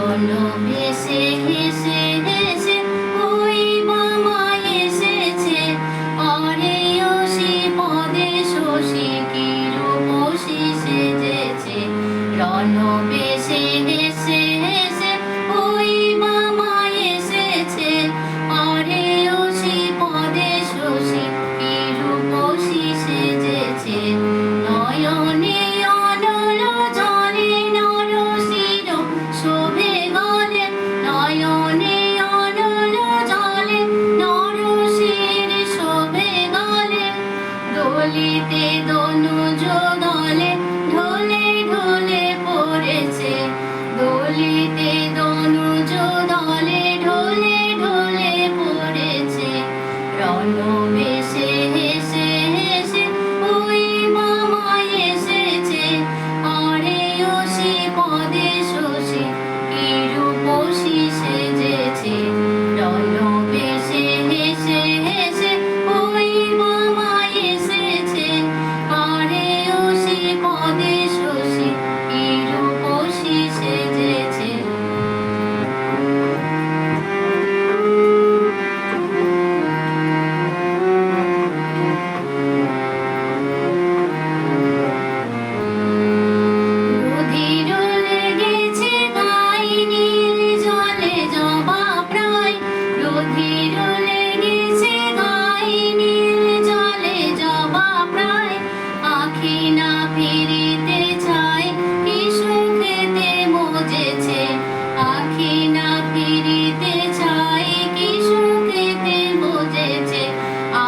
রণ ভেসে হেসে হেসে ওই বামাই এসেছে, অরে অসি পদে শশী কি রূপসী সেজেছে। রণ ভেসে হেসে হেসে ওই বামাই এসেছে, অরে অসি পদে শশী কি রূপসী সেজেছে। নয়নে অনল জলে নরশির শোভে গলে, নয়নে অনল জলে নরশির শোভে গলে। দোলিতে দনুজ দলে ঢোলে ঢোলে পড়েছে, দোলিতে দনুজ দলে ঢোলে ঢোলে পড়েছে। রণ ভেসে হেসে হেসে ওই বামাই এসেছে, অরে অসি পদে শশী কি রূপসী সেজেছে। রণ ভেসে হেসে হেসে ওই বামাই এসেছে, অরে অসি পদে শশী কি রূপসী সেজেছে। রুধির লেগেছে গায়ে নীল জলে জবা প্রায়, রুধির লেগেছে গায়ে নীল জলে জবা প্রায়। আঁখি না ফিরিতে চায় কি সুখেতে মজেছে, আঁখি না ফিরিতে চায় কি সুখেতে মজেছে।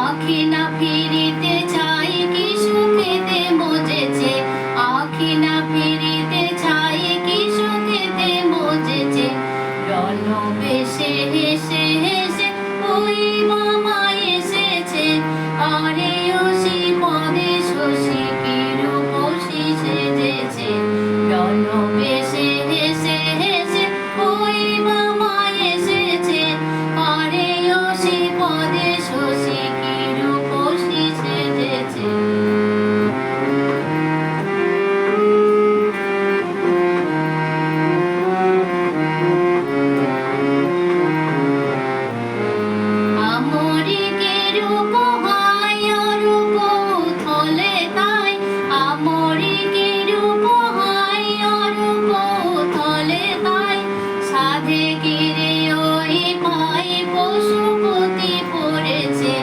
আঁখি না ফিরিতে চায় কি সুখেতে মজেছে, আঁখি না ফিরিতে চায় কি সুখেতে মজেছে। রণ ভেসে হেসে হেসে ওই বামাই এসেছে, অরে অসি পদে শশী কি রূপসী সেজেছে। রণ ভেসে হেসে হেসে ওই বামাই এসেছে, অরে অসি পদে শশী কি রূপসী সেজেছে। আমরিকে রূপ হয় অরূপ থলে তাই, আমরিকে রূপ হয় অরূপ থলে তাই। সাধে গিরে ওই পাই পশুপতি পড়েছে,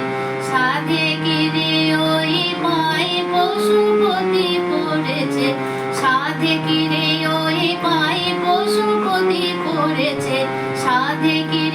সাধে গিরে ওই পাই পশুপতি পড়েছে। সাধে গিরে ওই পাই পশুপতি পড়েছে, সাধে গিরে